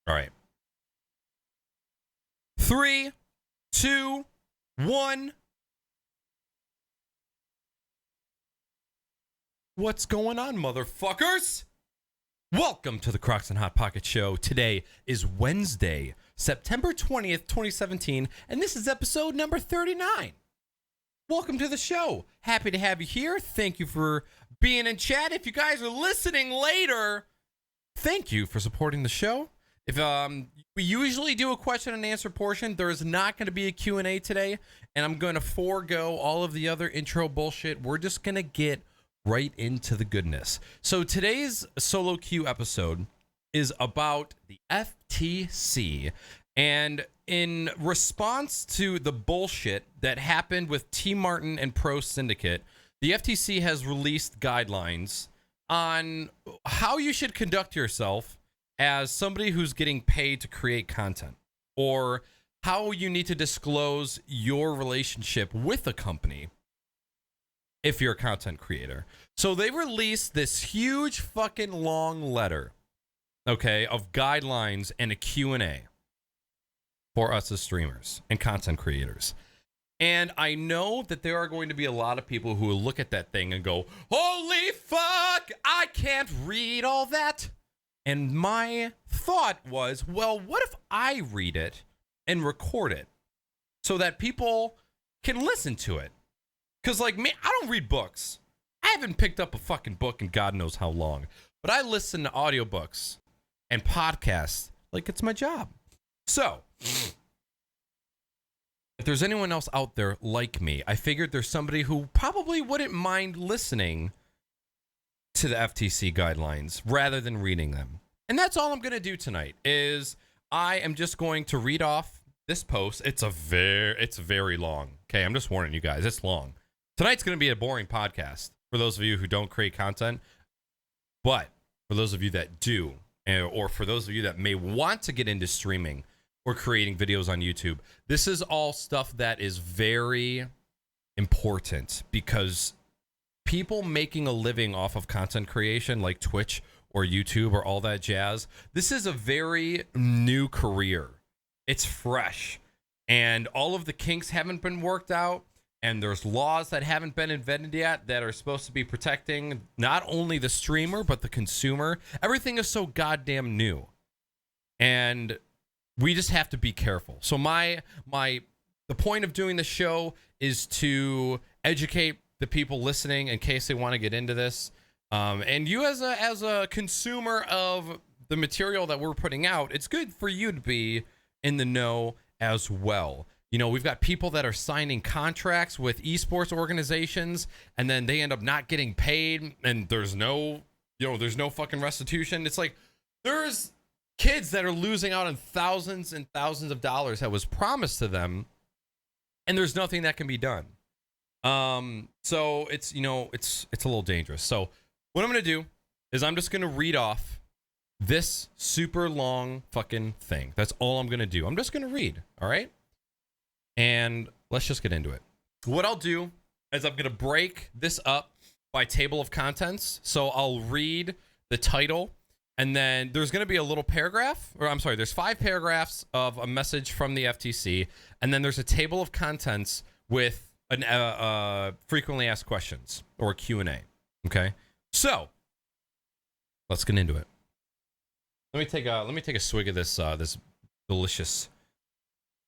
All right. 3, 2, 1. What's going on, motherfuckers? Welcome to the Crocs and Hot Pocket Show. Today is Wednesday, September 20th, 2017, and this is episode number 39. Welcome to the show. Happy to have you here. Thank you for being in chat. If you guys are listening later, thank you for supporting the show. If we usually do a question and answer portion, there is not going to be a Q&A today, and I'm going to forego all of the other intro bullshit. We're just going to get right into the goodness. So today's solo Q episode is about the FTC, and in response to the bullshit that happened with T. Martin and Pro Syndicate, the FTC has released guidelines on how you should conduct yourself as somebody who's getting paid to create content, or how you need to disclose your relationship with a company if you're a content creator. So they released this huge fucking long letter, okay, of guidelines and a Q&A for us as streamers and content creators. And I know that there are going to be a lot of people who will look at that thing and go, holy fuck, I can't read all that. And my thought was, well, what if I read it and record it so that people can listen to it? Because, like, me, I don't read books. I haven't picked up a fucking book in God knows how long. But I listen to audiobooks and podcasts like it's my job. So, if there's anyone else out there like me, I figured there's somebody who probably wouldn't mind listening to the FTC guidelines rather than reading them. And that's all I'm going to do tonight is I am just going to read off this post. It's very long. Okay, I'm just warning you guys. It's long. Tonight's going to be a boring podcast for those of you who don't create content. But for those of you that do, or for those of you that may want to get into streaming or creating videos on YouTube, this is all stuff that is very important, because people making a living off of content creation like Twitch or YouTube or all that jazz, this is a very new career. It's fresh, and all of the kinks haven't been worked out, and there's laws that haven't been invented yet that are supposed to be protecting not only the streamer but the consumer. Everything is so goddamn new, and we just have to be careful. So the point of doing the show is to educate the people listening in case they want to get into this, and you as a consumer of the material that we're putting out, it's good for you to be in the know as well. You know, we've got people that are signing contracts with esports organizations, and then they end up not getting paid, and there's no fucking restitution. It's like there's kids that are losing out on thousands and thousands of dollars that was promised to them, and there's nothing that can be done. So it's a little dangerous. So what I'm going to do is I'm just going to read off this super long fucking thing. That's all I'm going to do. I'm just going to read. All right. And let's just get into it. What I'll do is I'm going to break this up by table of contents. So I'll read the title, and then there's going to be a little paragraph, or I'm sorry, there's 5 paragraphs of a message from the FTC. And then there's a table of contents with an frequently asked questions, or a Q&A. Okay, so let's get into it. Let me take a swig of this this delicious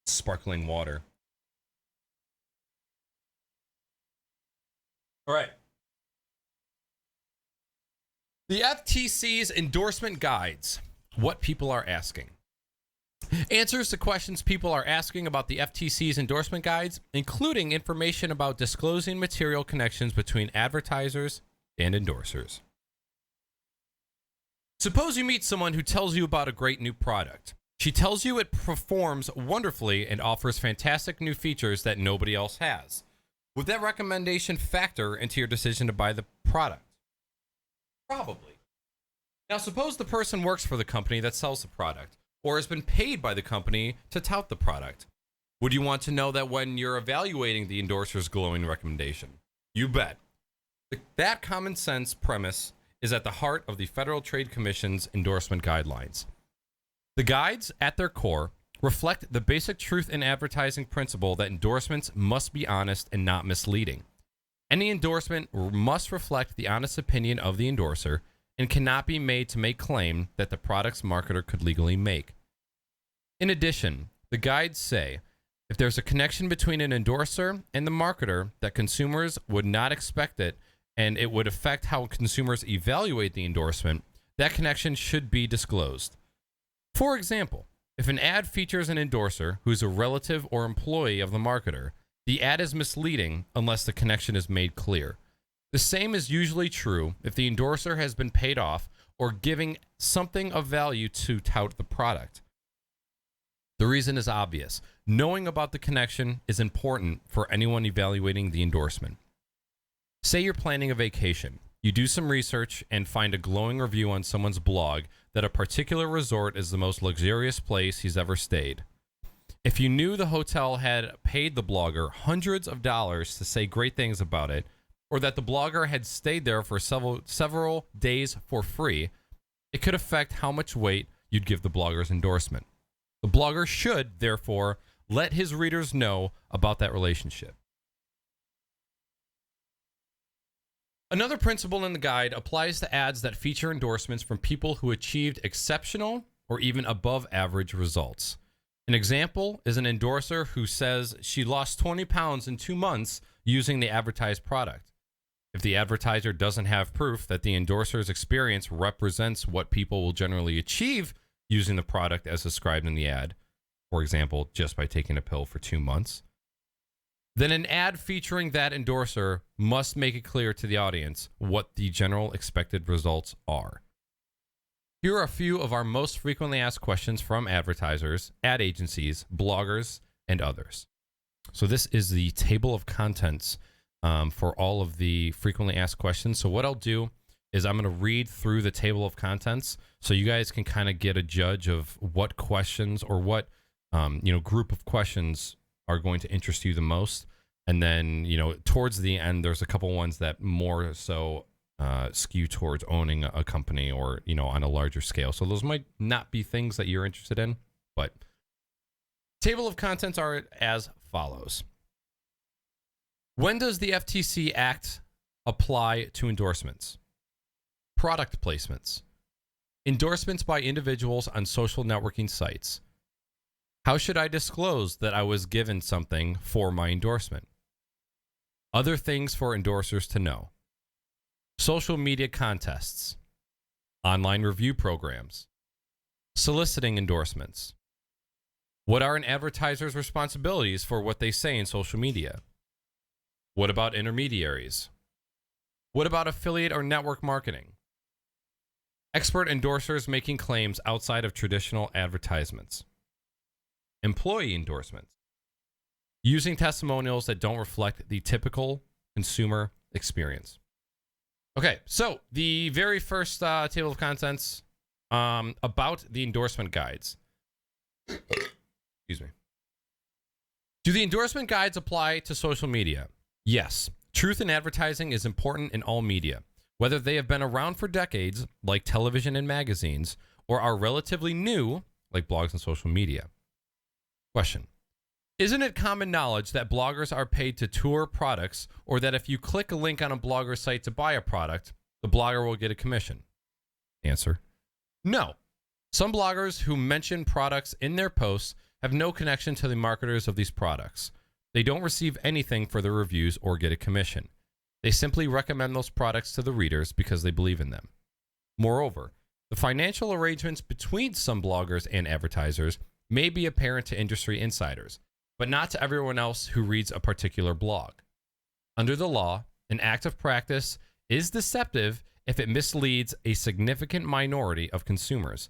sparkling water. All right. The FTC's endorsement guides. What people are asking. Answers to questions people are asking about the FTC's endorsement guides, including information about disclosing material connections between advertisers and endorsers. Suppose you meet someone who tells you about a great new product. She tells you it performs wonderfully and offers fantastic new features that nobody else has. Would that recommendation factor into your decision to buy the product? Probably. Now, suppose the person works for the company that sells the product, or has been paid by the company to tout the product. Would you want to know that when you're evaluating the endorser's glowing recommendation? You bet. That common sense premise is at the heart of the Federal Trade Commission's endorsement guidelines. The guides, at their core, reflect the basic truth in advertising principle that endorsements must be honest and not misleading. Any endorsement must reflect the honest opinion of the endorser and cannot be made to make claim that the product's marketer could legally make. In addition, the guides say if there's a connection between an endorser and the marketer that consumers would not expect it and it would affect how consumers evaluate the endorsement, that connection should be disclosed. For example, if an ad features an endorser who's a relative or employee of the marketer, the ad is misleading unless the connection is made clear. The same is usually true if the endorser has been paid off or giving something of value to tout the product. The reason is obvious. Knowing about the connection is important for anyone evaluating the endorsement. Say you're planning a vacation. You do some research and find a glowing review on someone's blog that a particular resort is the most luxurious place he's ever stayed. If you knew the hotel had paid the blogger hundreds of dollars to say great things about it, or that the blogger had stayed there for several days for free, it could affect how much weight you'd give the blogger's endorsement. The blogger should, therefore, let his readers know about that relationship. Another principle in the guide applies to ads that feature endorsements from people who achieved exceptional or even above average results. An example is an endorser who says she lost 20 pounds in 2 months using the advertised product. If the advertiser doesn't have proof that the endorser's experience represents what people will generally achieve using the product as described in the ad, for example, just by taking a pill for 2 months, then an ad featuring that endorser must make it clear to the audience what the general expected results are. Here are a few of our most frequently asked questions from advertisers, ad agencies, bloggers, and others. So this is the table of contents for all of the frequently asked questions. So what I'll do is I'm going to read through the table of contents so you guys can kind of get a judge of what questions or what group of questions are going to interest you the most. And then, towards the end, there's a couple ones that more so skew towards owning a company or, on a larger scale. So those might not be things that you're interested in, but table of contents are as follows. When does the FTC Act apply to endorsements? Product placements. Endorsements by individuals on social networking sites. How should I disclose that I was given something for my endorsement? Other things for endorsers to know. Social media contests. Online review programs. Soliciting endorsements. What are an advertiser's responsibilities for what they say in social media? What about intermediaries? What about affiliate or network marketing? Expert endorsers making claims outside of traditional advertisements. Employee endorsements. Using testimonials that don't reflect the typical consumer experience. Okay, so the very first table of contents about the endorsement guides. Excuse me. Do the endorsement guides apply to social media? Yes. Truth in advertising is important in all media, whether they have been around for decades, like television and magazines, or are relatively new, like blogs and social media. Question. Isn't it common knowledge that bloggers are paid to tour products, or that if you click a link on a blogger site to buy a product, the blogger will get a commission? Answer. No. Some bloggers who mention products in their posts have no connection to the marketers of these products. They don't receive anything for their reviews or get a commission. They simply recommend those products to the readers because they believe in them. Moreover, the financial arrangements between some bloggers and advertisers may be apparent to industry insiders, but not to everyone else who reads a particular blog. Under the law, an act of practice is deceptive if it misleads a significant minority of consumers.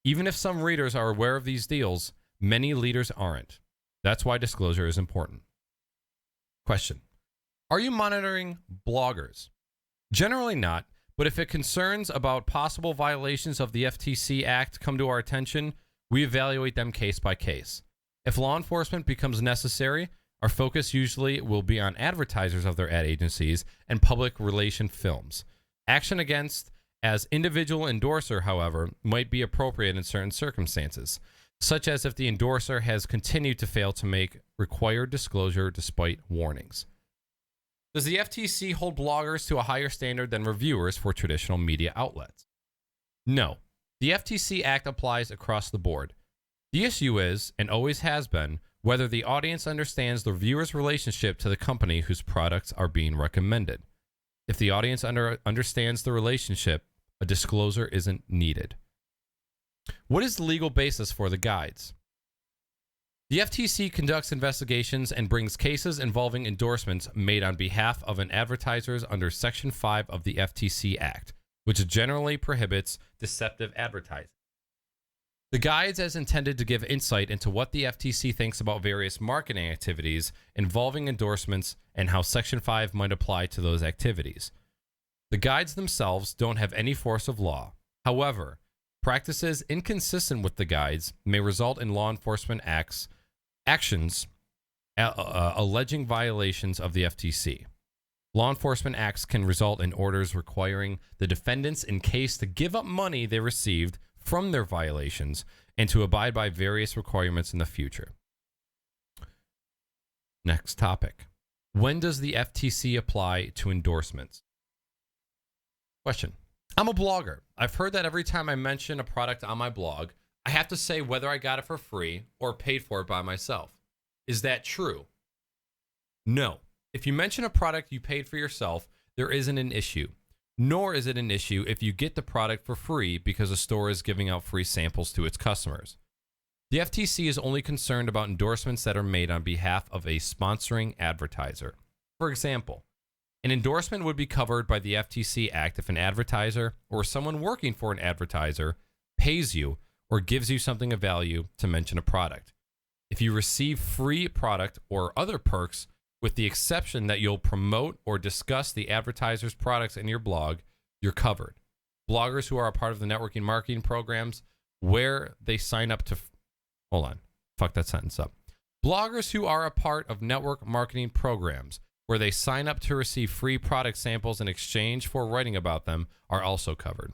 Even if some readers are aware of these deals, many leaders aren't. That's why disclosure is important. Question. Are you monitoring bloggers? Generally not, but if it concerns about possible violations of the FTC Act come to our attention, we evaluate them case by case. If law enforcement becomes necessary, our focus usually will be on advertisers of their ad agencies and public relation films. Action against As individual endorser, however, might be appropriate in certain circumstances, such as if the endorser has continued to fail to make required disclosure despite warnings. Does the FTC hold bloggers to a higher standard than reviewers for traditional media outlets? No. The FTC Act applies across the board. The issue is, and always has been, whether the audience understands the reviewer's relationship to the company whose products are being recommended. If the audience understands the relationship, a disclosure isn't needed. What is the legal basis for the guides? The FTC conducts investigations and brings cases involving endorsements made on behalf of an advertisers under Section 5 of the FTC Act, which generally prohibits deceptive advertising. The guides is intended to give insight into what the FTC thinks about various marketing activities involving endorsements and how Section 5 might apply to those activities. The guides themselves don't have any force of law. However, practices inconsistent with the guides may result in law enforcement actions alleging violations of the FTC. Law enforcement acts can result in orders requiring the defendants in case to give up money they received from their violations and to abide by various requirements in the future. Next topic. When does the FTC apply to endorsements? Question. I'm a blogger. I've heard that every time I mention a product on my blog, I have to say whether I got it for free or paid for it by myself. Is that true? No. If you mention a product you paid for yourself, there isn't an issue. Nor is it an issue if you get the product for free because a store is giving out free samples to its customers. The FTC is only concerned about endorsements that are made on behalf of a sponsoring advertiser. For example, an endorsement would be covered by the FTC Act if an advertiser or someone working for an advertiser pays you or gives you something of value to mention a product. If you receive free product or other perks, with the exception that you'll promote or discuss the advertiser's products in your blog, you're covered. Bloggers who are a part of the networking marketing programs where they sign up to... Hold on. Fuck that sentence up. Bloggers who are a part of network marketing programs where they sign up to receive free product samples in exchange for writing about them are also covered.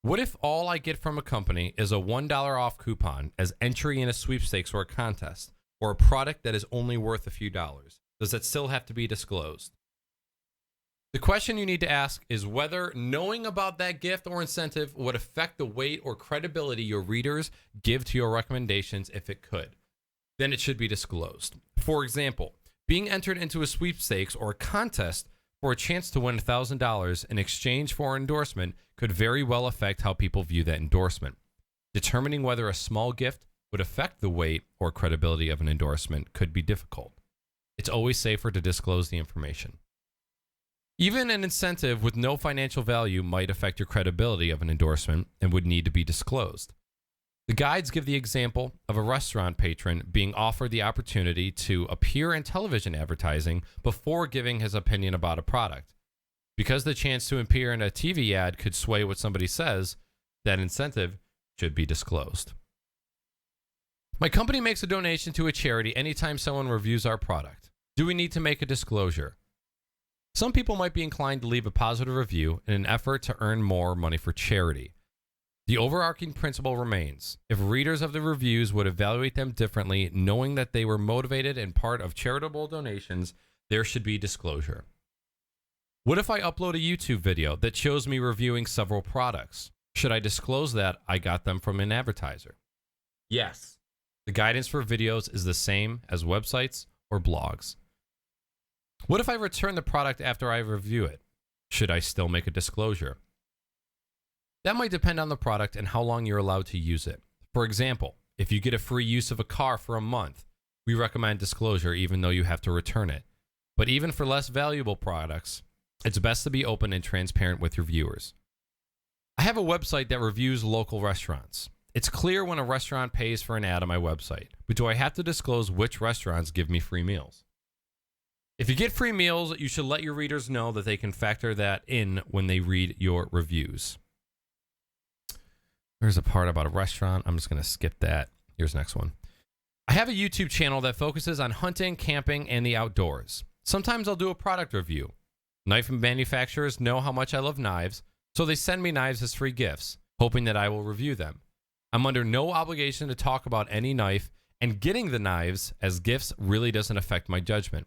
What if all I get from a company is a $1 off coupon as entry in a sweepstakes or a contest, or a product that is only worth a few dollars? Does that still have to be disclosed? The question you need to ask is whether knowing about that gift or incentive would affect the weight or credibility your readers give to your recommendations. If it could, then it should be disclosed. For example, being entered into a sweepstakes or a contest for a chance to win $1,000 in exchange for an endorsement could very well affect how people view that endorsement. Determining whether a small gift would affect the weight or credibility of an endorsement could be difficult. It's always safer to disclose the information. Even an incentive with no financial value might affect your credibility of an endorsement and would need to be disclosed. The guides give the example of a restaurant patron being offered the opportunity to appear in television advertising before giving his opinion about a product. Because the chance to appear in a TV ad could sway what somebody says, that incentive should be disclosed. My company makes a donation to a charity anytime someone reviews our product. Do we need to make a disclosure? Some people might be inclined to leave a positive review in an effort to earn more money for charity. The overarching principle remains. If readers of the reviews would evaluate them differently, knowing that they were motivated and part of charitable donations, there should be disclosure. What if I upload a YouTube video that shows me reviewing several products? Should I disclose that I got them from an advertiser? Yes. The guidance for videos is the same as websites or blogs. What if I return the product after I review it? Should I still make a disclosure? That might depend on the product and how long you're allowed to use it. For example, if you get a free use of a car for a month, we recommend disclosure even though you have to return it. But even for less valuable products, it's best to be open and transparent with your viewers. I have a website that reviews local restaurants. It's clear when a restaurant pays for an ad on my website, but do I have to disclose which restaurants give me free meals? If you get free meals, you should let your readers know that they can factor that in when they read your reviews. There's a part about a restaurant. I'm just going to skip that. Here's the next one. I have a YouTube channel that focuses on hunting, camping, and the outdoors. Sometimes I'll do a product review. Knife manufacturers know how much I love knives, so they send me knives as free gifts, hoping that I will review them. I'm under no obligation to talk about any knife, and getting the knives as gifts really doesn't affect my judgment.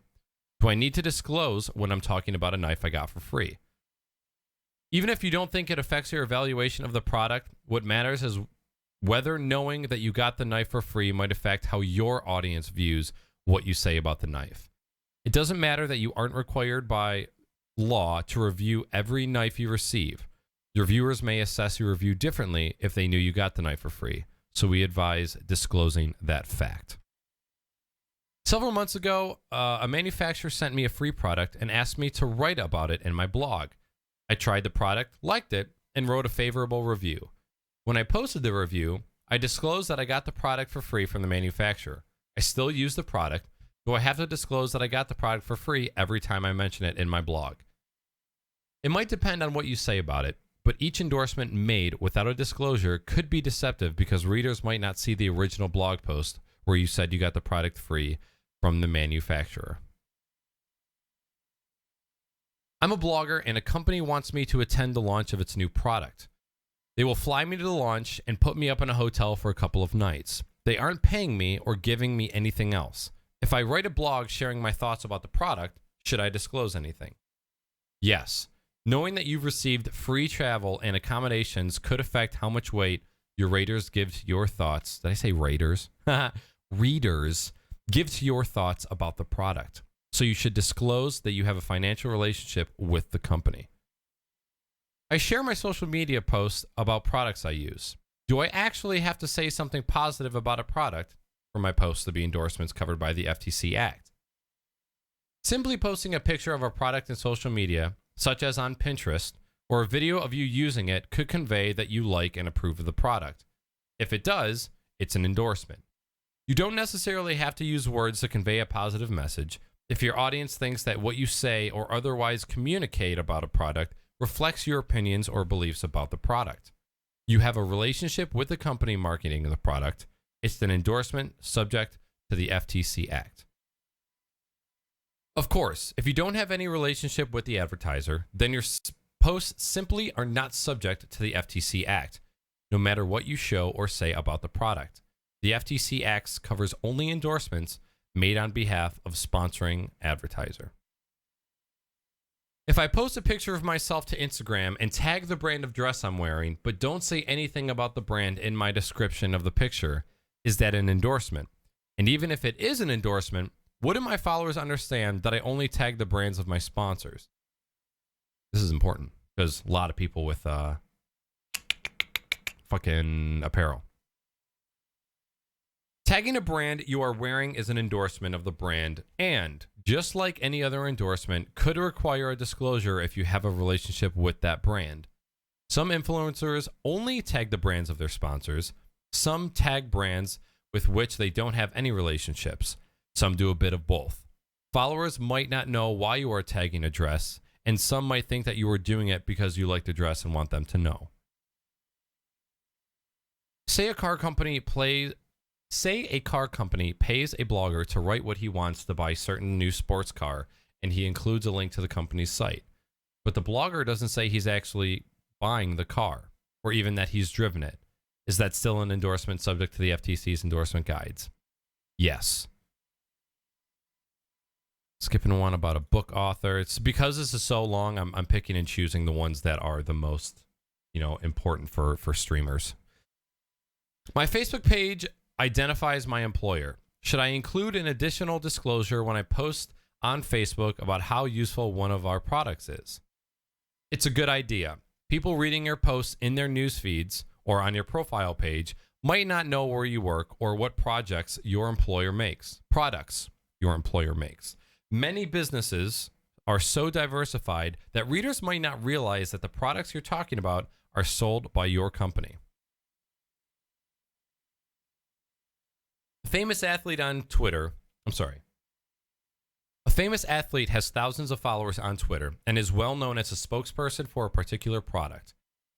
Do I need to disclose when I'm talking about a knife I got for free? Even if you don't think it affects your evaluation of the product, what matters is whether knowing that you got the knife for free might affect how your audience views what you say about the knife. It doesn't matter that you aren't required by law to review every knife you receive. Your viewers may assess your review differently if they knew you got the knife for free, so we advise disclosing that fact. Several months ago, a manufacturer sent me a free product and asked me to write about it in my blog. I tried the product, liked it, and wrote a favorable review. When I posted the review, I disclosed that I got the product for free from the manufacturer. I still use the product. Do I have to disclose that I got the product for free every time I mention it in my blog? It might depend on what you say about it, but each endorsement made without a disclosure could be deceptive because readers might not see the original blog post where you said you got the product free from the manufacturer. I'm a blogger and a company wants me to attend the launch of its new product. They will fly me to the launch and put me up in a hotel for a couple of nights. They aren't paying me or giving me anything else. If I write a blog sharing my thoughts about the product, should I disclose anything? Yes. Knowing that you've received free travel and accommodations could affect how much weight your raters give to your thoughts. Did I say raters? Readers give to your thoughts about the product. So you should disclose that you have a financial relationship with the company. I share my social media posts about products I use. Do I actually have to say something positive about a product for my posts to be endorsements covered by the FTC Act? Simply posting a picture of a product in social media, such as on Pinterest, or a video of you using it could convey that you like and approve of the product. If it does, it's an endorsement. You don't necessarily have to use words to convey a positive message. If your audience thinks that what you say or otherwise communicate about a product reflects your opinions or beliefs about the product, you have a relationship with the company marketing the product. It's an endorsement subject to the FTC Act. Of course, if you don't have any relationship with the advertiser, then your posts simply are not subject to the FTC Act, no matter what you show or say about the product. The FTC Act covers only endorsements made on behalf of sponsoring advertiser. If I post a picture of myself to Instagram and tag the brand of dress I'm wearing, but don't say anything about the brand in my description of the picture, is that an endorsement? And even if it is an endorsement, wouldn't my followers understand that I only tag the brands of my sponsors? This is important because a lot of people with fucking apparel. Tagging a brand you are wearing is an endorsement of the brand, and just like any other endorsement, could require a disclosure if you have a relationship with that brand. Some influencers only tag the brands of their sponsors. Some tag brands with which they don't have any relationships. Some do a bit of both. Followers might not know why you are tagging a dress, and some might think that you are doing it because you like the dress and want them to know. Say a car company pays a blogger to write what he wants to buy certain new sports car, and he includes a link to the company's site. But the blogger doesn't say he's actually buying the car, or even that he's driven it. Is that still an endorsement subject to the FTC's endorsement guides? Yes. Skipping one about a book author. It's because this is so long, I'm picking and choosing the ones that are the most, important for streamers. My Facebook page identifies my employer. Should I include an additional disclosure when I post on Facebook about how useful one of our products is? It's a good idea. People reading your posts in their news feeds or on your profile page might not know where you work or what products your employer makes. Many businesses are so diversified that readers might not realize that the products you're talking about are sold by your company. A famous athlete has thousands of followers on Twitter and is well known as a spokesperson for a particular product.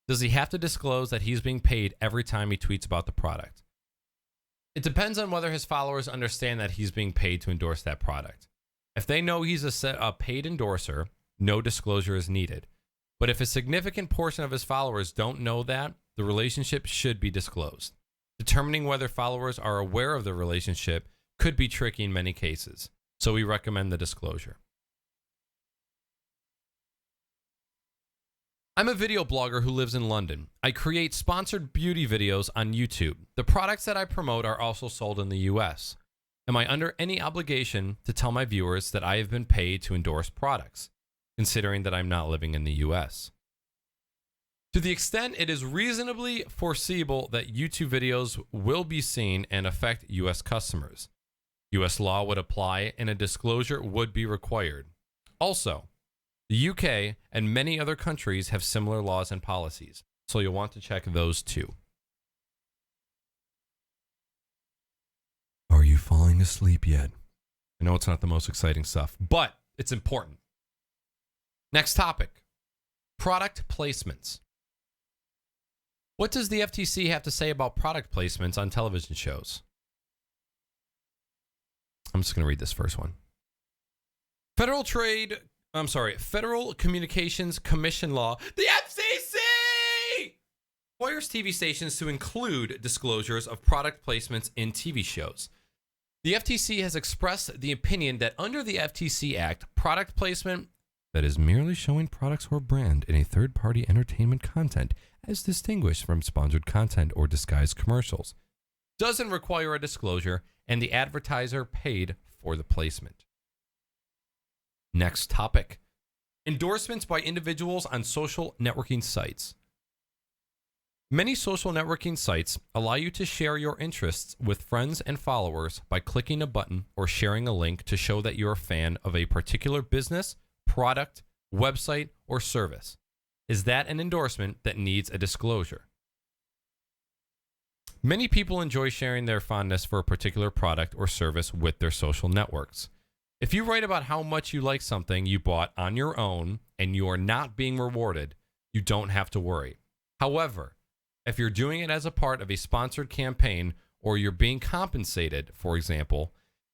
Does he have to disclose that he's being paid every time he tweets about the product? It depends on whether his followers understand that he's being paid to endorse that product. If they know he's a paid endorser, no disclosure is needed. But if a significant portion of his followers don't know that, the relationship should be disclosed. Determining whether followers are aware of the relationship could be tricky in many cases, so we recommend the disclosure. I'm a video blogger who lives in London. I create sponsored beauty videos on YouTube. The products that I promote are also sold in the US. Am I under any obligation to tell my viewers that I have been paid to endorse products, considering that I'm not living in the US? To the extent it is reasonably foreseeable that YouTube videos will be seen and affect US customers, US law would apply and a disclosure would be required. Also, the UK and many other countries have similar laws and policies, so you'll want to check those too. Are you falling asleep yet? I know it's not the most exciting stuff, but it's important. Next topic, product placements. What does the FTC have to say about product placements on television shows? I'm just going to read this first one. Federal Communications Commission law, the FCC, requires TV stations to include disclosures of product placements in TV shows. The FTC has expressed the opinion that under the FTC Act, product placement that is merely showing products or brand in a third-party entertainment content as distinguished from sponsored content or disguised commercials doesn't require a disclosure, and the advertiser paid for the placement. Next topic, endorsements by individuals on social networking sites. Many social networking sites allow you to share your interests with friends and followers by clicking a button or sharing a link to show that you're a fan of a particular business, product, website, or service. Is that an endorsement that needs a disclosure? Many people enjoy sharing their fondness for a particular product or service with their social networks. If you write about how much you like something you bought on your own and you are not being rewarded, you don't have to worry. However, if you're doing it as a part of a sponsored campaign or you're being compensated, for example,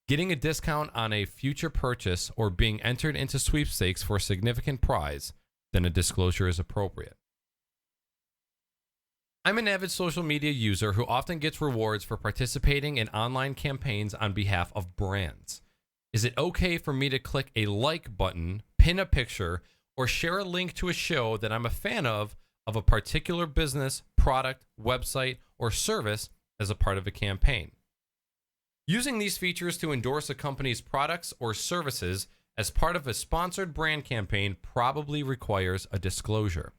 getting a discount on a future purchase or being entered into sweepstakes for a significant prize, then a disclosure is appropriate. I'm an avid social media user who often gets rewards for participating in online campaigns on behalf of brands. Is it okay for me to click a like button, pin a picture, or share a link to a show that I'm a fan of a particular business, product, website, or service as a part of a campaign? Using these features to endorse a company's products or services as part of a sponsored brand campaign probably requires a disclosure.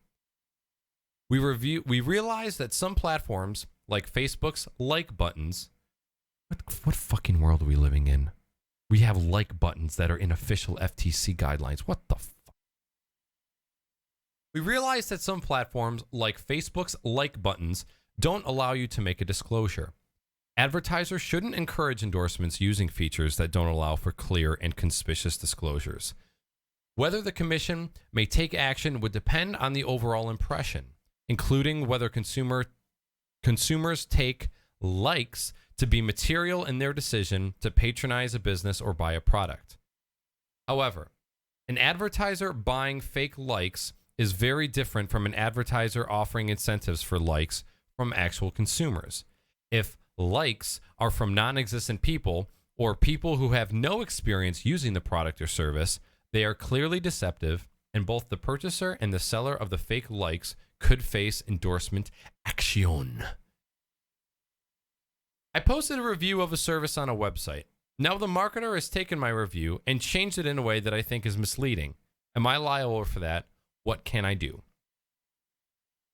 We realize that some platforms, like Facebook's like buttons, what fucking world are we living in? We have like buttons that are in official FTC guidelines. What the fuck? We realize that some platforms, like Facebook's like buttons, don't allow you to make a disclosure. Advertisers shouldn't encourage endorsements using features that don't allow for clear and conspicuous disclosures. Whether the commission may take action would depend on the overall impression, including whether consumers take likes to be material in their decision to patronize a business or buy a product. However, an advertiser buying fake likes is very different from an advertiser offering incentives for likes from actual consumers. If likes are from non-existent people or people who have no experience using the product or service, they are clearly deceptive, and both the purchaser and the seller of the fake likes could face endorsement action. I posted a review of a service on a website. Now the marketer has taken my review and changed it in a way that I think is misleading. Am I liable for that? What can I do?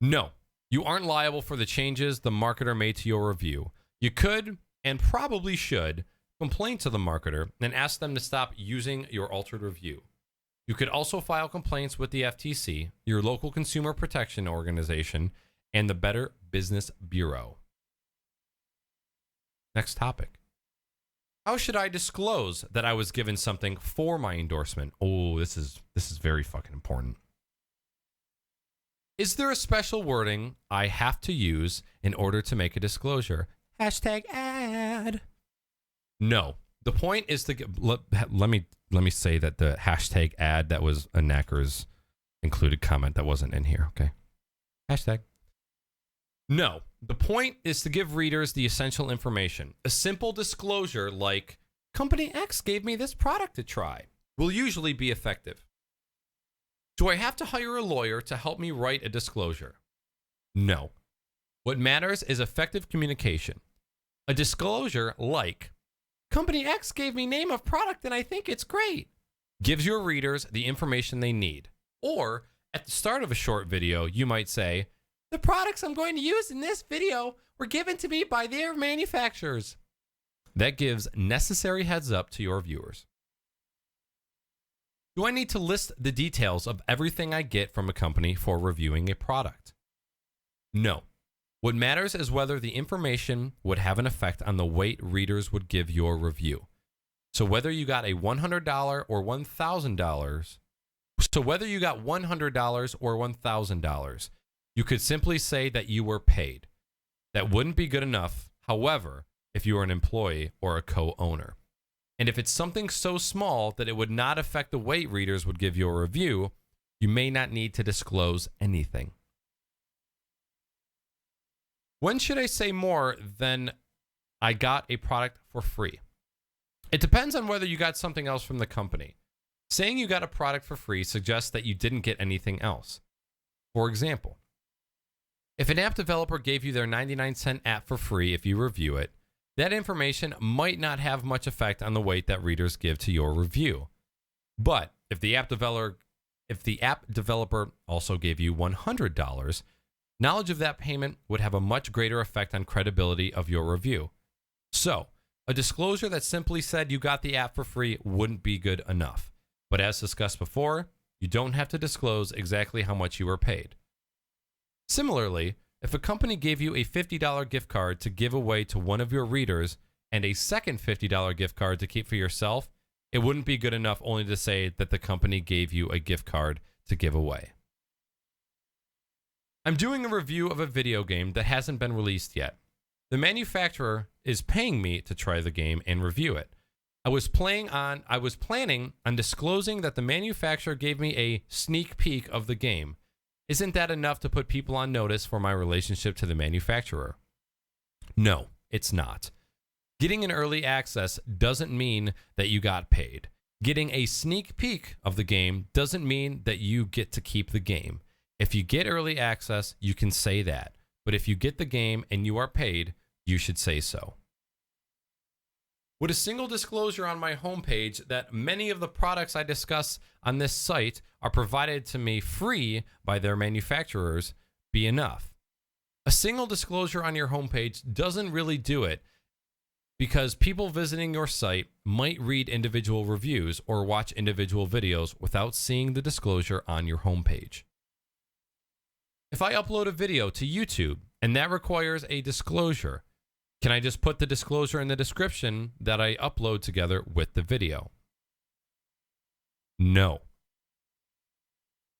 No, you aren't liable for the changes the marketer made to your review. You could, and probably should, complain to the marketer and ask them to stop using your altered review. You could also file complaints with the FTC, your local consumer protection organization, and the Better Business Bureau. Next topic. How should I disclose that I was given something for my endorsement? Oh, this is very fucking important. Is there a special wording I have to use in order to make a disclosure? #ad. No, The point is to get, let me say that the hashtag ad that was a Naaackers included comment that wasn't in here. Okay. Hashtag. No, the point is to give readers the essential information. A simple disclosure like, Company X gave me this product to try, will usually be effective. Do I have to hire a lawyer to help me write a disclosure? No. What matters is effective communication. A disclosure like, Company X gave me name of product and I think it's great, gives your readers the information they need. Or at the start of a short video, you might say, the products I'm going to use in this video were given to me by their manufacturers. That gives necessary heads up to your viewers. Do I need to list the details of everything I get from a company for reviewing a product? No. What matters is whether the information would have an effect on the weight readers would give your review. So whether you got a $100 or $1,000, you could simply say that you were paid. That wouldn't be good enough, however, if you are an employee or a co-owner. And if it's something so small that it would not affect the weight readers would give you a review, you may not need to disclose anything. When should I say more than I got a product for free? It depends on whether you got something else from the company. Saying you got a product for free suggests that you didn't get anything else. For example, if an app developer gave you their 99-cent app for free if you review it, that information might not have much effect on the weight that readers give to your review. But if the app developer also gave you $100, knowledge of that payment would have a much greater effect on credibility of your review. So, a disclosure that simply said you got the app for free wouldn't be good enough. But as discussed before, you don't have to disclose exactly how much you were paid. Similarly, if a company gave you a $50 gift card to give away to one of your readers and a second $50 gift card to keep for yourself, it wouldn't be good enough only to say that the company gave you a gift card to give away. I'm doing a review of a video game that hasn't been released yet. The manufacturer is paying me to try the game and review it. I was planning on disclosing that the manufacturer gave me a sneak peek of the game. Isn't that enough to put people on notice for my relationship to the manufacturer? No, it's not. Getting an early access doesn't mean that you got paid. Getting a sneak peek of the game doesn't mean that you get to keep the game. If you get early access, you can say that. But if you get the game and you are paid, you should say so. With a single disclosure on my homepage that many of the products I discuss on this site are provided to me free by their manufacturers be enough? A single disclosure on your homepage doesn't really do it because people visiting your site might read individual reviews or watch individual videos without seeing the disclosure on your homepage. If I upload a video to YouTube and that requires a disclosure, can I just put the disclosure in the description that I upload together with the video? No.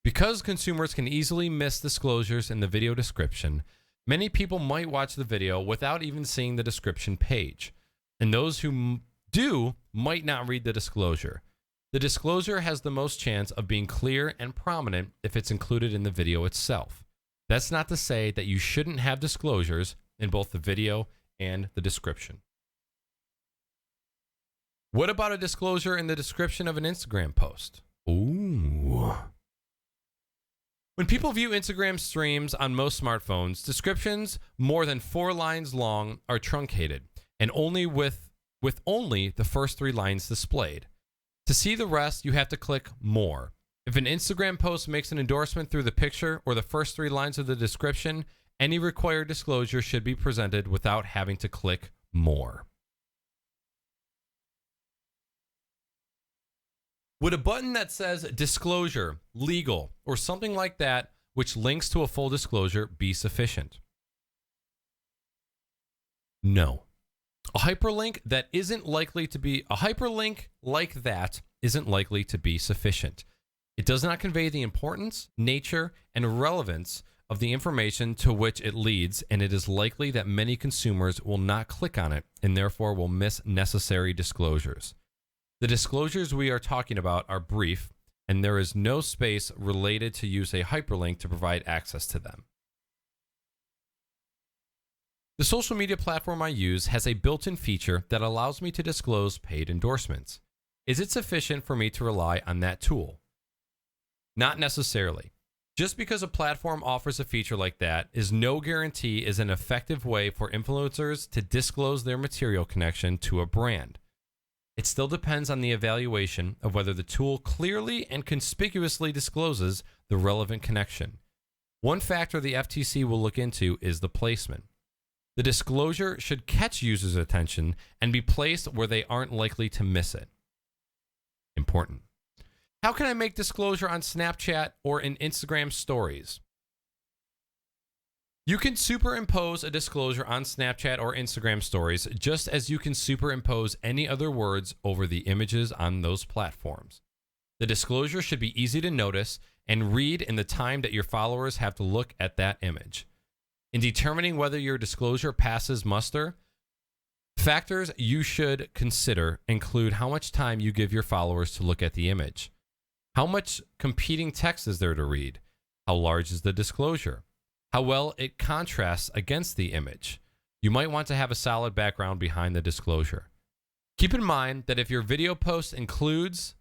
Because consumers can easily miss disclosures in the video description, many people might watch the video without even seeing the description page. And those who do might not read the disclosure. The disclosure has the most chance of being clear and prominent if it's included in the video itself. That's not to say that you shouldn't have disclosures in both the video and the description. What about a disclosure in the description of an Instagram post? Ooh. When people view Instagram streams on most smartphones, descriptions more than 4 lines long are truncated and only with only the first 3 lines displayed. To see the rest, you have to click more. If an Instagram post makes an endorsement through the picture or the first 3 lines of the description, any required disclosure should be presented without having to click more. Would a button that says disclosure, legal, or something like that, which links to a full disclosure, be sufficient? No. A hyperlink like that isn't likely to be sufficient. It does not convey the importance, nature, and relevance of the information to which it leads, and it is likely that many consumers will not click on it and therefore will miss necessary disclosures. The disclosures we are talking about are brief, and there is no space related to use a hyperlink to provide access to them. The social media platform I use has a built-in feature that allows me to disclose paid endorsements. Is it sufficient for me to rely on that tool? Not necessarily. Just because a platform offers a feature like that is no guarantee is an effective way for influencers to disclose their material connection to a brand. It still depends on the evaluation of whether the tool clearly and conspicuously discloses the relevant connection. One factor the FTC will look into is the placement. The disclosure should catch users' attention and be placed where they aren't likely to miss it. Important. How can I make disclosure on Snapchat or in Instagram stories? You can superimpose a disclosure on Snapchat or Instagram stories just as you can superimpose any other words over the images on those platforms. The disclosure should be easy to notice and read in the time that your followers have to look at that image. In determining whether your disclosure passes muster, factors you should consider include how much time you give your followers to look at the image. How much competing text is there to read? How large is the disclosure? How well it contrasts against the image. You might want to have a solid background behind the disclosure. Keep in mind that if your video post includes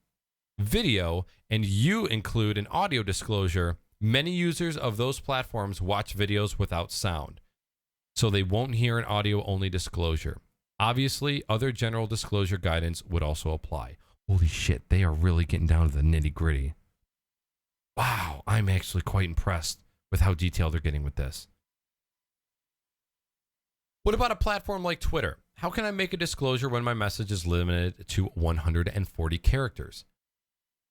video and you include an audio disclosure, many users of those platforms watch videos without sound, so they won't hear an audio-only disclosure. Obviously, other general disclosure guidance would also apply. Holy shit, they are really getting down to the nitty-gritty. Wow, I'm actually quite impressed with how detailed they're getting with this. What about a platform like Twitter? How can I make a disclosure when my message is limited to 140 characters?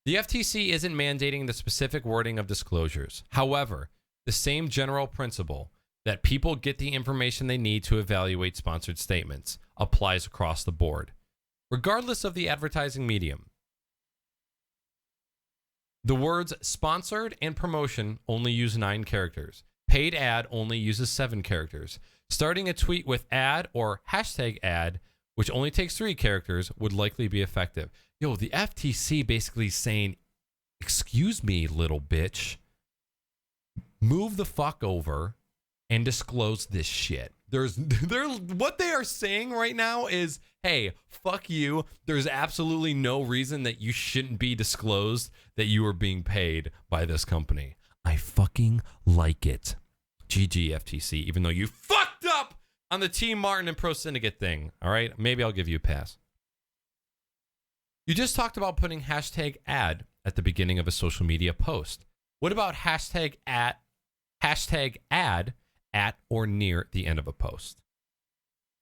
The FTC isn't mandating the specific wording of disclosures. However, the same general principle that people get the information they need to evaluate sponsored statements applies across the board, regardless of the advertising medium. The words sponsored and promotion only use 9 characters. Paid ad only uses 7 characters. Starting a tweet with ad or hashtag ad, which only takes 3 characters, would likely be effective. Yo, the FTC basically saying, excuse me, little bitch, move the fuck over and disclose this shit. What they are saying right now is, hey, fuck you. There's absolutely no reason that you shouldn't be disclosed that you are being paid by this company. I fucking like it. GG FTC, even though you fucked up on the Team Martin and Pro Syndicate thing. All right, maybe I'll give you a pass. You just talked about putting hashtag ad at the beginning of a social media post. What about hashtag ad at or near the end of a post?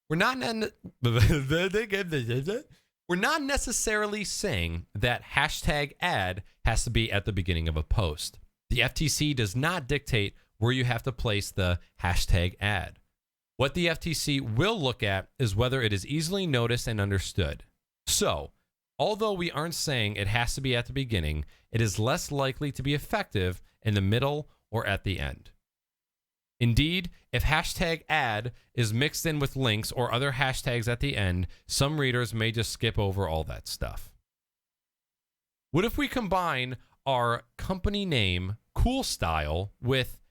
We're not necessarily saying that hashtag ad has to be at the beginning of a post. The FTC does not dictate where you have to place the hashtag ad. What the FTC will look at is whether it is easily noticed and understood. So, although we aren't saying it has to be at the beginning, it is less likely to be effective in the middle or at the end. Indeed, if hashtag ad is mixed in with links or other hashtags at the end, some readers may just skip over all that stuff. What if we combine our company name, Cool Style, with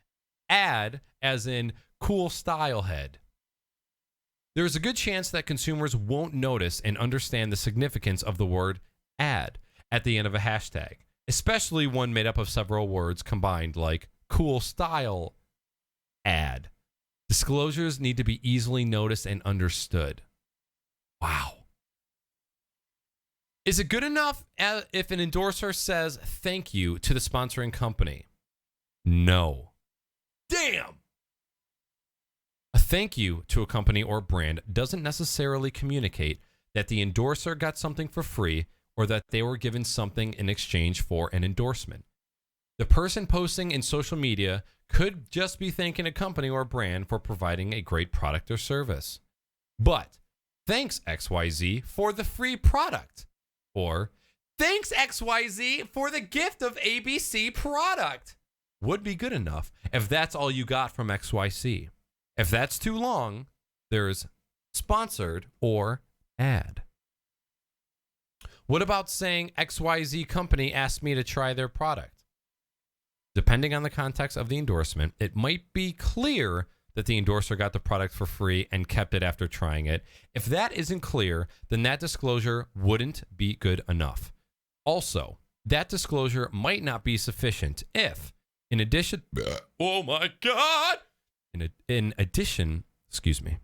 ad as in cool style head? There's a good chance that consumers won't notice and understand the significance of the word ad at the end of a hashtag, especially one made up of several words combined like cool style ad. Disclosures need to be easily noticed and understood. Wow. Is it good enough if an endorser says thank you to the sponsoring company? No. Damn. A thank you to a company or brand doesn't necessarily communicate that the endorser got something for free or that they were given something in exchange for an endorsement. The person posting in social media could just be thanking a company or brand for providing a great product or service. But thanks XYZ for the free product. Or thanks XYZ for the gift of ABC product. would be good enough if that's all you got from XYZ. If that's too long, there's sponsored or ad. What about saying XYZ company asked me to try their product? Depending on the context of the endorsement, it might be clear that the endorser got the product for free and kept it after trying it. If that isn't clear, then that disclosure wouldn't be good enough. Also, that disclosure might not be sufficient if, in addition, oh my God, in addition, excuse me.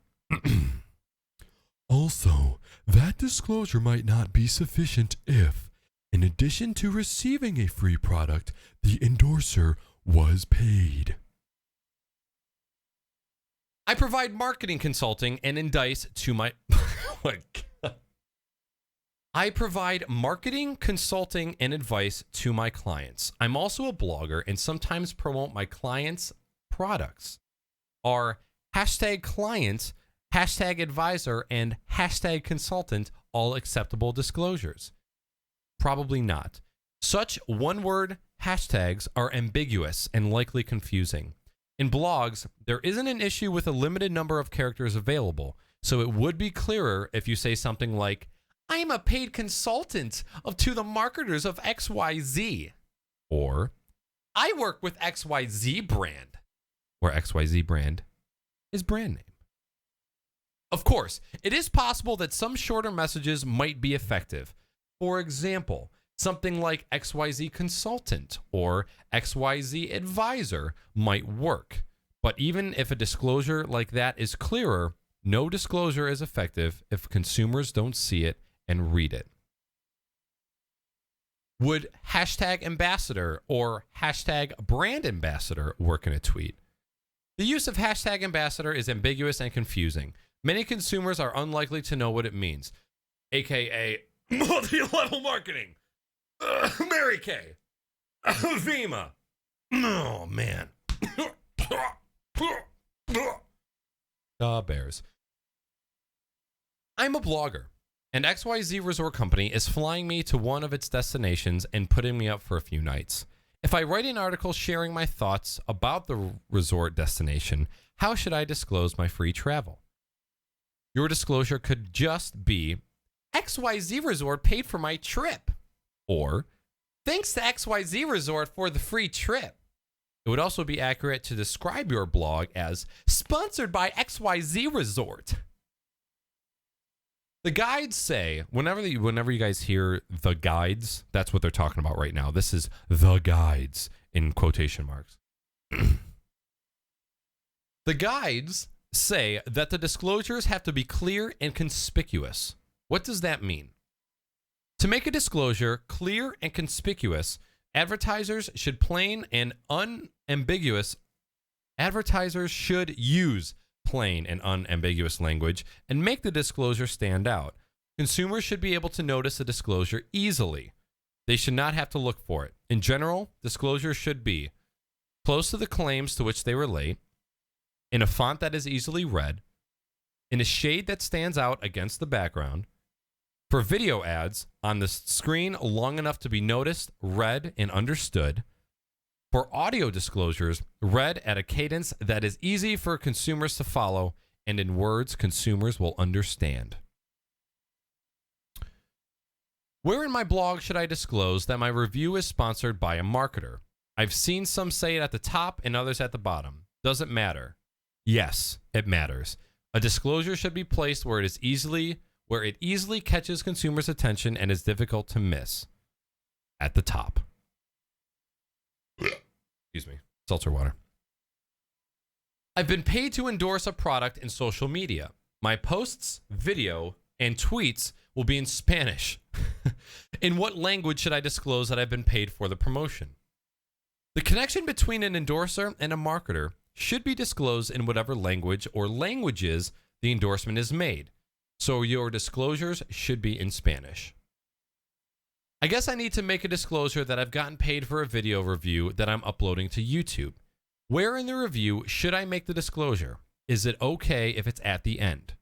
Also, that disclosure might not be sufficient if, in addition to receiving a free product, the endorser was paid. I provide marketing consulting and advice to my... I provide marketing, consulting, and advice to my clients. I'm also a blogger and sometimes promote my clients' products. Are hashtag client, hashtag advisor, and hashtag consultant all acceptable disclosures? Probably not. Such one-word hashtags are ambiguous and likely confusing. In blogs, there isn't an issue with a limited number of characters available, so it would be clearer if you say something like, I am a paid consultant to the marketers of XYZ. Or, I work with XYZ brand, where XYZ brand is brand name. Of course, it is possible that some shorter messages might be effective. For example, something like XYZ consultant or XYZ advisor might work. But even if a disclosure like that is clearer, no disclosure is effective if consumers don't see it and read it. Would hashtag ambassador or hashtag brand ambassador work in a tweet? The use of hashtag ambassador is ambiguous and confusing. Many consumers are unlikely to know what it means, aka multi-level marketing. Mary Kay. Vima. Oh, man. Bears. I'm a blogger, and XYZ Resort Company is flying me to one of its destinations and putting me up for a few nights. If I write an article sharing my thoughts about the resort destination, how should I disclose my free travel? Your disclosure could just be, XYZ Resort paid for my trip. Or, thanks to XYZ Resort for the free trip. It would also be accurate to describe your blog as sponsored by XYZ Resort. The guides say, whenever you guys hear the guides, that's what they're talking about right now. This is the guides in quotation marks. The guides say that the disclosures have to be clear and conspicuous. What does that mean? To make a disclosure clear and conspicuous, advertisers should use plain and unambiguous language and make the disclosure stand out. Consumers should be able to notice a disclosure easily. They should not have to look for it. In general, disclosures should be close to the claims to which they relate, in a font that is easily read, in a shade that stands out against the background, for video ads on the screen long enough to be noticed, read, and understood. For audio disclosures, read at a cadence that is easy for consumers to follow and in words consumers will understand. Where in my blog should I disclose that my review is sponsored by a marketer? I've seen some say it at the top and others at the bottom. Does it matter? Yes, it matters. A disclosure should be placed where it easily catches consumers' attention and is difficult to miss. At the top. Excuse me. Seltzer water. I've been paid to endorse a product in social media. My posts, video, and tweets will be in Spanish. In what language should I disclose that I've been paid for the promotion? The connection between an endorser and a marketer should be disclosed in whatever language or languages the endorsement is made. So your disclosures should be in Spanish. I guess I need to make a disclosure that I've gotten paid for a video review that I'm uploading to YouTube. Where in the review should I make the disclosure? Is it okay if it's at the end?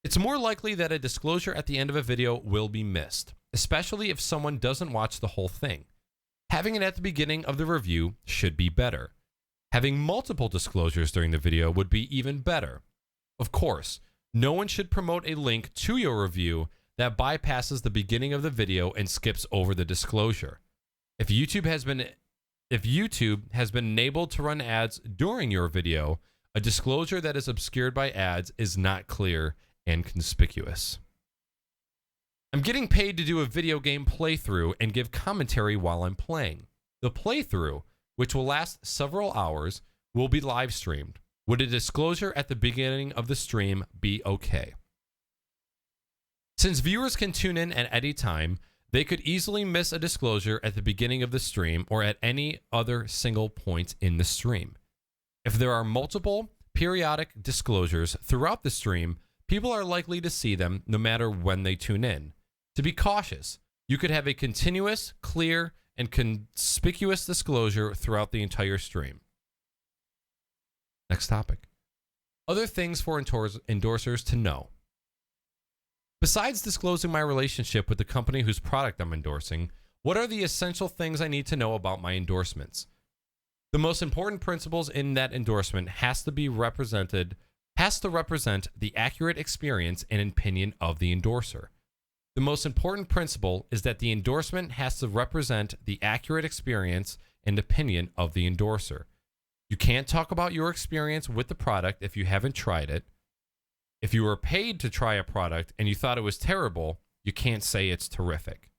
It's more likely that a disclosure at the end of a video will be missed, especially if someone doesn't watch the whole thing. Having it at the beginning of the review should be better. Having multiple disclosures during the video would be even better. Of course, no one should promote a link to your review that bypasses the beginning of the video and skips over the disclosure. If YouTube has been enabled to run ads during your video, a disclosure that is obscured by ads is not clear and conspicuous. I'm getting paid to do a video game playthrough and give commentary while I'm playing. The playthrough, which will last several hours, will be live streamed. Would a disclosure at the beginning of the stream be okay? Since viewers can tune in at any time, they could easily miss a disclosure at the beginning of the stream or at any other single point in the stream. If there are multiple periodic disclosures throughout the stream, people are likely to see them no matter when they tune in. To be cautious, you could have a continuous, clear, and conspicuous disclosure throughout the entire stream. Next topic. Other things for endorsers to know. Besides disclosing my relationship with the company whose product I'm endorsing, what are the essential things I need to know about my endorsements? The most important principles in that endorsement has to represent the accurate experience and opinion of the endorser. The most important principle is that the endorsement has to represent the accurate experience and opinion of the endorser. You can't talk about your experience with the product if you haven't tried it. If you were paid to try a product and you thought it was terrible, you can't say it's terrific.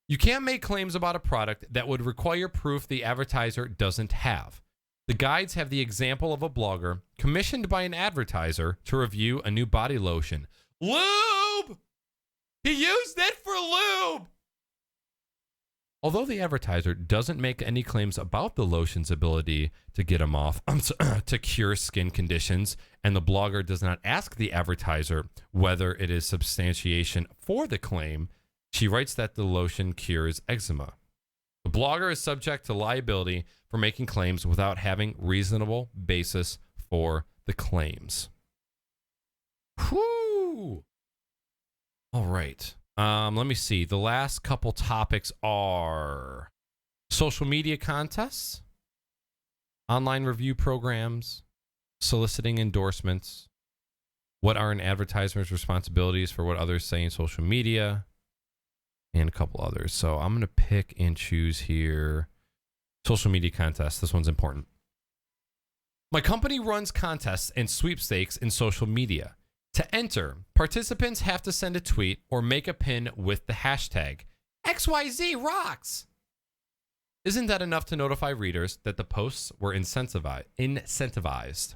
You can't make claims about a product that would require proof the advertiser doesn't have. The guides have the example of a blogger commissioned by an advertiser to review a new body lotion. Lube! He used it for lube! Although the advertiser doesn't make any claims about the lotion's ability to get him off, to cure skin conditions, and the blogger does not ask the advertiser whether it is substantiation for the claim, she writes that the lotion cures eczema. The blogger is subject to liability for making claims without having reasonable basis for the claims. Whew! All right. Let me see. The last couple topics are social media contests, online review programs, soliciting endorsements, what are an advertiser's responsibilities for what others say in social media, and a couple others. So I'm going to pick and choose here. Social media contests. This one's important. My company runs contests and sweepstakes in social media. To enter, participants have to send a tweet or make a pin with the hashtag XYZ rocks. Isn't that enough to notify readers that the posts were incentivized?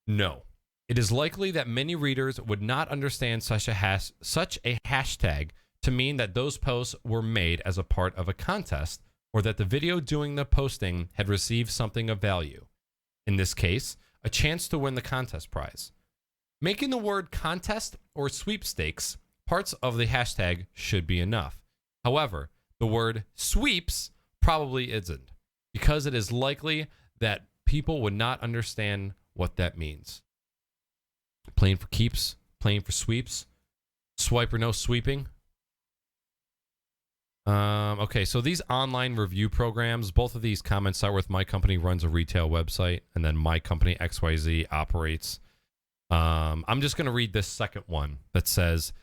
No. It is likely that many readers would not understand such a hashtag to mean that those posts were made as a part of a contest or that the video doing the posting had received something of value. In this case, a chance to win the contest prize. Making the word contest or sweepstakes parts of the hashtag should be enough. However, the word sweeps probably isn't, because it is likely that people would not understand what that means. Playing for keeps, playing for sweeps, swipe or no sweeping. Okay, so these online review programs, both of these comments start with my company runs a retail website, and then my company XYZ operates. I'm just going to read this second one that says,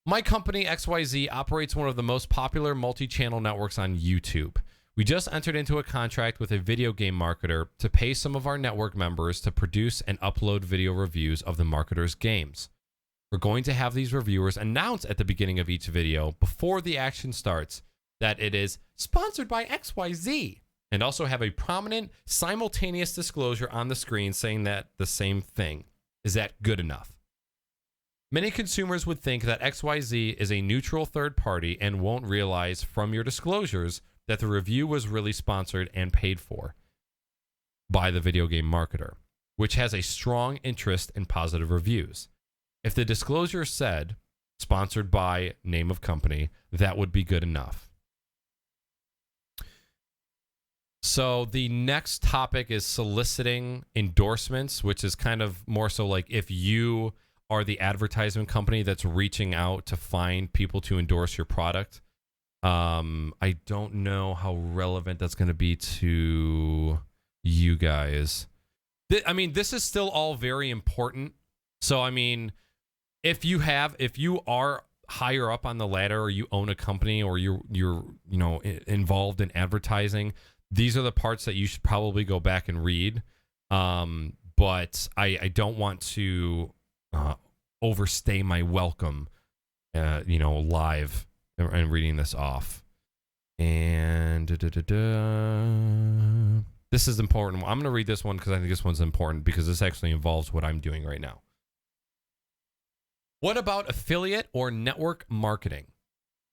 my company XYZ operates one of the most popular multi-channel networks on YouTube. We just entered into a contract with a video game marketer to pay some of our network members to produce and upload video reviews of the marketer's games. We're going to have these reviewers announce at the beginning of each video, before the action starts, that it is sponsored by XYZ, and also have a prominent simultaneous disclosure on the screen saying that the same thing. Is that good enough? Many consumers would think that XYZ is a neutral third party and won't realize from your disclosures that the review was really sponsored and paid for by the video game marketer, which has a strong interest in positive reviews. If the disclosure said, sponsored by name of company, that would be good enough. So the next topic is soliciting endorsements, which is kind of more so like if you are the advertisement company that's reaching out to find people to endorse your product. I don't know how relevant that's going to be to you guys. I mean, this is still all very important. So, I mean, if you are higher up on the ladder, or you own a company, or you're involved in advertising, these are the parts that you should probably go back and read. But I don't want to overstay my welcome, live and reading this off. And this is important. I'm going to read this one because I think this one's important, because this actually involves what I'm doing right now. What about affiliate or network marketing?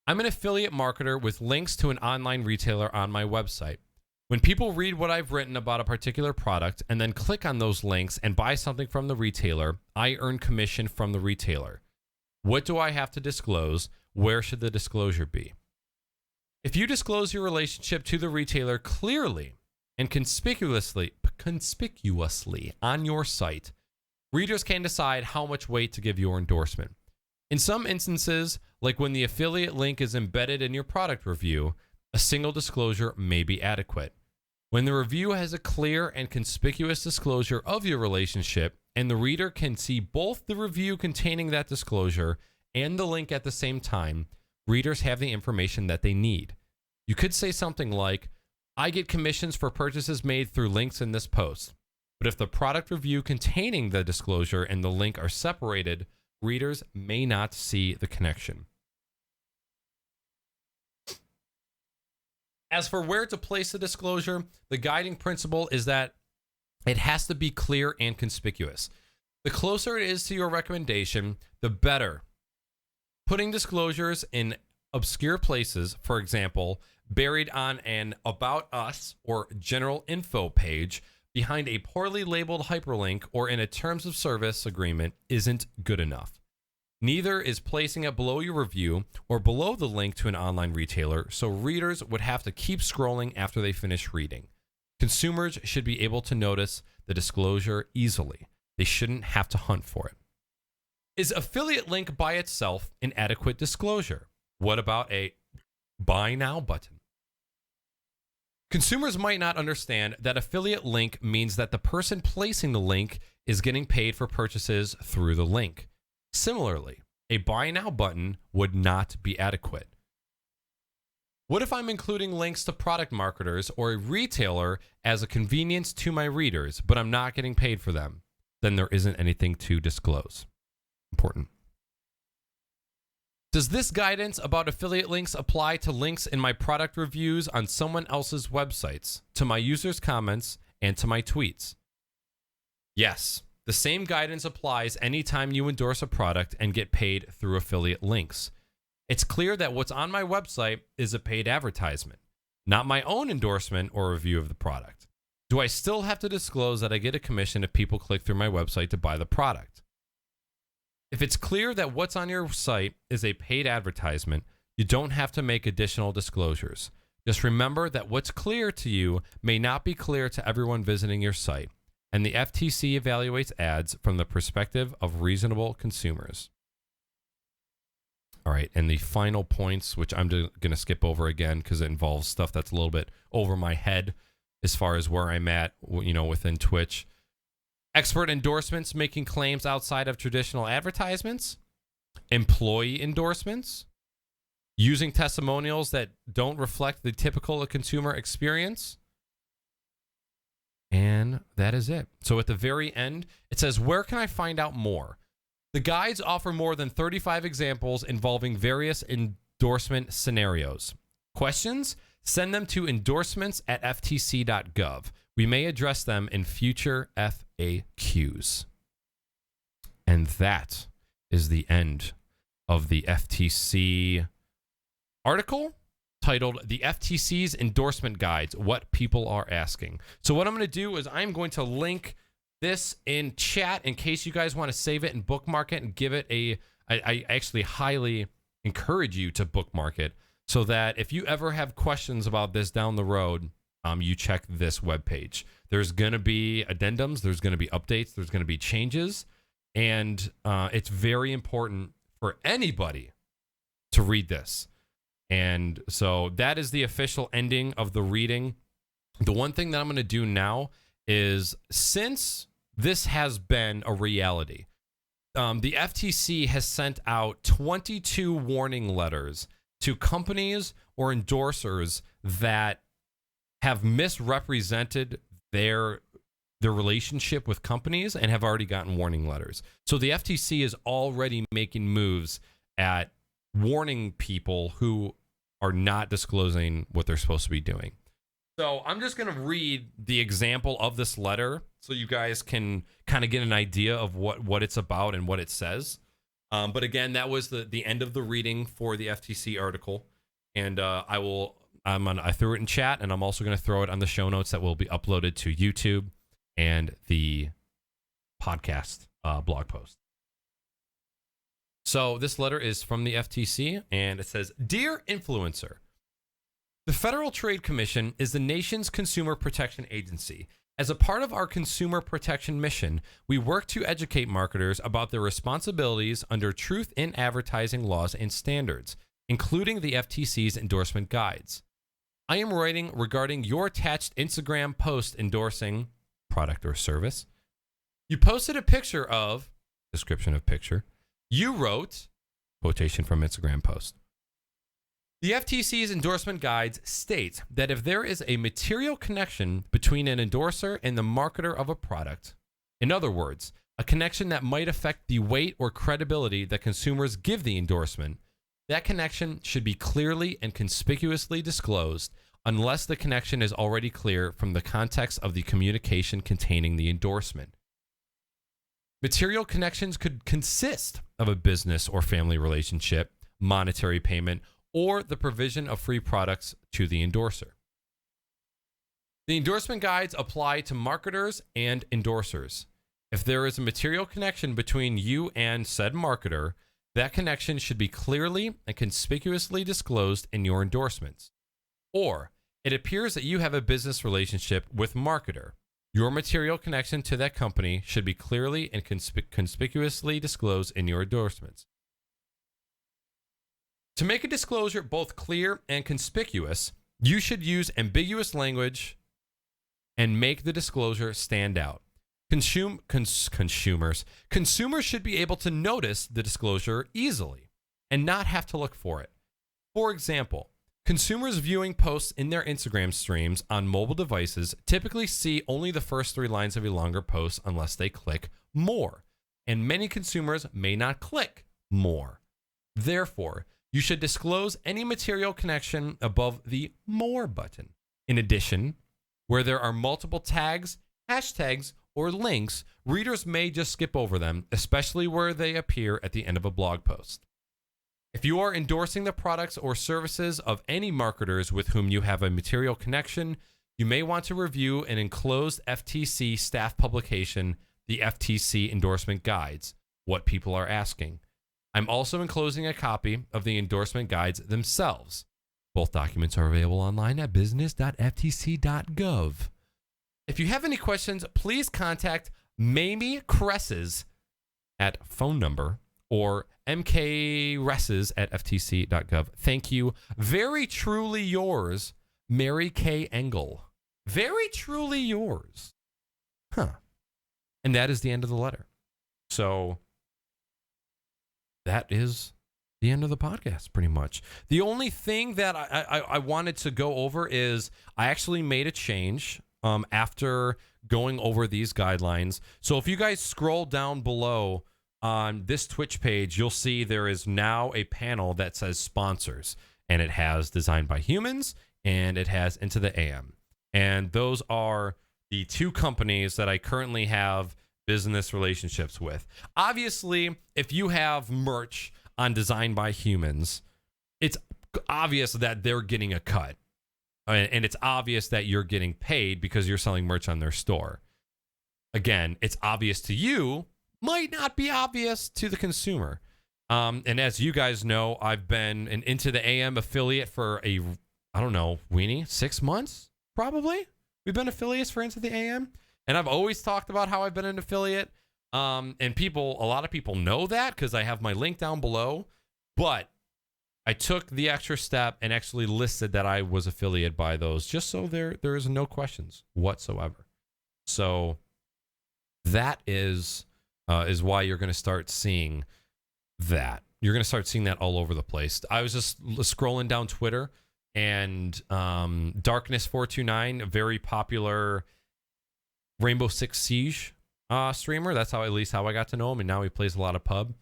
I'm an affiliate marketer with links to an online retailer on my website. When people read what I've written about a particular product and then click on those links and buy something from the retailer, I earn commission from the retailer. What do I have to disclose? Where should the disclosure be? If you disclose your relationship to the retailer clearly and conspicuously on your site, readers can decide how much weight to give your endorsement. In some instances, like when the affiliate link is embedded in your product review, a single disclosure may be adequate. When the review has a clear and conspicuous disclosure of your relationship, and the reader can see both the review containing that disclosure and the link at the same time, readers have the information that they need. You could say something like, I get commissions for purchases made through links in this post. But if the product review containing the disclosure and the link are separated, readers may not see the connection. As for where to place the disclosure, the guiding principle is that it has to be clear and conspicuous. The closer it is to your recommendation, the better. Putting disclosures in obscure places, for example, buried on an About Us or General Info page behind a poorly labeled hyperlink or in a terms of service agreement, isn't good enough. Neither is placing it below your review or below the link to an online retailer, so readers would have to keep scrolling after they finish reading. Consumers should be able to notice the disclosure easily. They shouldn't have to hunt for it. Is affiliate link by itself an adequate disclosure? What about a buy now button? Consumers might not understand that affiliate link means that the person placing the link is getting paid for purchases through the link. Similarly, a buy now button would not be adequate. What if I'm including links to product marketers or a retailer as a convenience to my readers, but I'm not getting paid for them? Then there isn't anything to disclose. Important. Does this guidance about affiliate links apply to links in my product reviews on someone else's websites, to my users' comments, and to my tweets? Yes, the same guidance applies anytime you endorse a product and get paid through affiliate links. It's clear that what's on my website is a paid advertisement, not my own endorsement or review of the product. Do I still have to disclose that I get a commission if people click through my website to buy the product? If it's clear that what's on your site is a paid advertisement, you don't have to make additional disclosures. Just remember that what's clear to you may not be clear to everyone visiting your site, and the FTC evaluates ads from the perspective of reasonable consumers. All right, and the final points, which I'm going to skip over again because it involves stuff that's a little bit over my head as far as where I'm at, within Twitch. Expert endorsements making claims outside of traditional advertisements. Employee endorsements. Using testimonials that don't reflect the typical consumer experience. And that is it. So at the very end, it says, where can I find out more? The guides offer more than 35 examples involving various endorsement scenarios. Questions? Send them to endorsements@ftc.gov. We may address them in future FAQs. And that is the end of the FTC article titled The FTC's Endorsement Guides, What People Are Asking. So what I'm going to do is I'm going to link this in chat in case you guys want to save it and bookmark it and give it I actually highly encourage you to bookmark it so that if you ever have questions about this down the road, you check this webpage. There's going to be addendums, there's going to be updates, there's going to be changes, and it's very important for anybody to read this. And so that is the official ending of the reading. The one thing that I'm going to do now is, since this has been a reality, the FTC has sent out 22 warning letters to companies or endorsers that have misrepresented their relationship with companies and have already gotten warning letters. So the FTC is already making moves at warning people who are not disclosing what they're supposed to be doing. So I'm just going to read the example of this letter so you guys can kind of get an idea of what it's about and what it says. But again, that was the end of the reading for the FTC article. And I threw it in chat, and I'm also going to throw it on the show notes that will be uploaded to YouTube and the podcast blog post. So this letter is from the FTC, and it says, "Dear Influencer, the Federal Trade Commission is the nation's consumer protection agency. As a part of our consumer protection mission, we work to educate marketers about their responsibilities under truth in advertising laws and standards, including the FTC's endorsement guides. I am writing regarding your attached Instagram post endorsing product or service. You posted a picture of, description of picture. You wrote, quotation from Instagram post. The FTC's endorsement guides states that if there is a material connection between an endorser and the marketer of a product, in other words, a connection that might affect the weight or credibility that consumers give the endorsement, that connection should be clearly and conspicuously disclosed unless the connection is already clear from the context of the communication containing the endorsement. Material connections could consist of a business or family relationship, monetary payment, or the provision of free products to the endorser. The endorsement guides apply to marketers and endorsers. If there is a material connection between you and said marketer, that connection should be clearly and conspicuously disclosed in your endorsements. Or it appears that you have a business relationship with marketer. Your material connection to that company should be clearly and conspicuously disclosed in your endorsements. To make a disclosure both clear and conspicuous, you should use ambiguous language and make the disclosure stand out. Consumers should be able to notice the disclosure easily and not have to look for it. For example, consumers viewing posts in their Instagram streams on mobile devices typically see only the first 3 lines of a longer post unless they click more, and many consumers may not click more. Therefore, you should disclose any material connection above the More button. In addition, where there are multiple tags, hashtags, or links, readers may just skip over them, especially where they appear at the end of a blog post. If you are endorsing the products or services of any marketers with whom you have a material connection, you may want to review an enclosed FTC staff publication, the FTC Endorsement Guides, What People Are Asking. I'm also enclosing a copy of the endorsement guides themselves. Both documents are available online at business.ftc.gov. If you have any questions, please contact Mamie Cresses at phone number or mkresses@ftc.gov. Thank you. Very truly yours, Mary K. Engel. Very truly yours. And that is the end of the letter. So that is the end of the podcast, pretty much. The only thing that I wanted to go over is I actually made a change after going over these guidelines. So if you guys scroll down below on this Twitch page, you'll see there is now a panel that says sponsors, and it has Designed by Humans and it has Into the AM. And those are the 2 companies that I currently have business relationships with. Obviously, if you have merch on Designed by Humans, it's obvious that they're getting a cut. And it's obvious that you're getting paid because you're selling merch on their store. Again, it's obvious to you, might not be obvious to the consumer. And as you guys know, I've been an Into the AM affiliate for 6 months, probably. We've been affiliates for Into the AM. And I've always talked about how I've been an affiliate. And a lot of people know that because I have my link down below. But I took the extra step and actually listed that I was affiliated by those, just so there is no questions whatsoever. So that is why you're going to start seeing that. You're going to start seeing that all over the place. I was just scrolling down Twitter, and Darkness429, a very popular Rainbow Six Siege streamer. That's how, at least how I got to know him, and now he plays a lot of pub.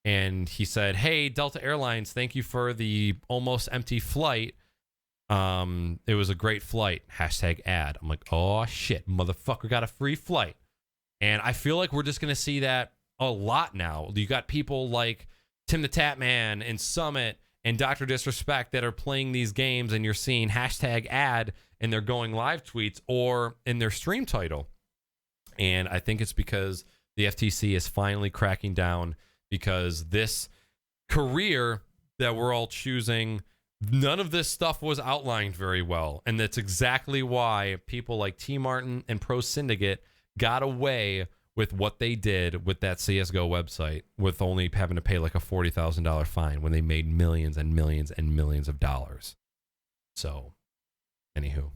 And he said, "Hey, Delta Airlines, thank you for the almost empty flight. It was a great flight. #ad." I'm like, oh shit, motherfucker got a free flight. And I feel like we're just gonna see that a lot now. You got people like Tim the Tatman and Summit and Dr. Disrespect that are playing these games, and you're seeing #ad in their going live tweets or in their stream title. And I think it's because the FTC is finally cracking down, because this career that we're all choosing, none of this stuff was outlined very well. And that's exactly why people like T Martin and Pro Syndicate got away with what they did with that CSGO website, with only having to pay like a $40,000 fine when they made millions and millions and millions of dollars. So, anywho.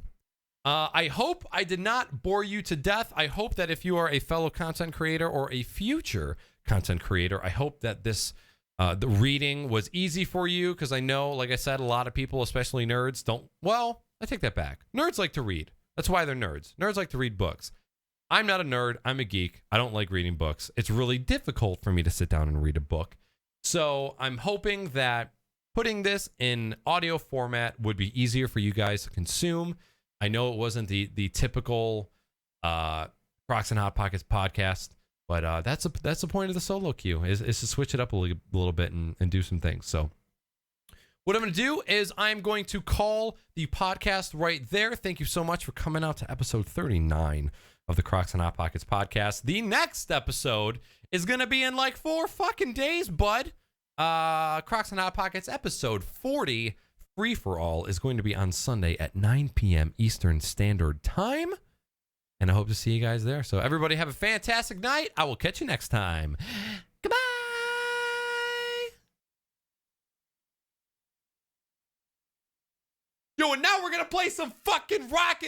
I hope I did not bore you to death. I hope that if you are a fellow content creator or a future content creator, I hope that this the reading was easy for you, because I know, like I said, a lot of people, especially nerds, don't. Well, I take that back. Nerds like to read. That's why they're nerds. Nerds like to read books. I'm not a nerd. I'm a geek. I don't like reading books. It's really difficult for me to sit down and read a book. So I'm hoping that putting this in audio format would be easier for you guys to consume. I know it wasn't the typical Crocs and Hot Pockets podcast, but that's the point of the solo queue, is to switch it up a little bit and do some things. So what I'm going to do is I'm going to call the podcast right there. Thank you so much for coming out to episode 39 of the Crocs and Hot Pockets podcast. The next episode is going to be in like 4 fucking days, bud. Crocs and Hot Pockets episode 40. Free for all is going to be on Sunday at 9 p.m. Eastern Standard Time. And I hope to see you guys there. So everybody have a fantastic night. I will catch you next time. Goodbye. Yo, and now we're going to play some fucking Rocket League.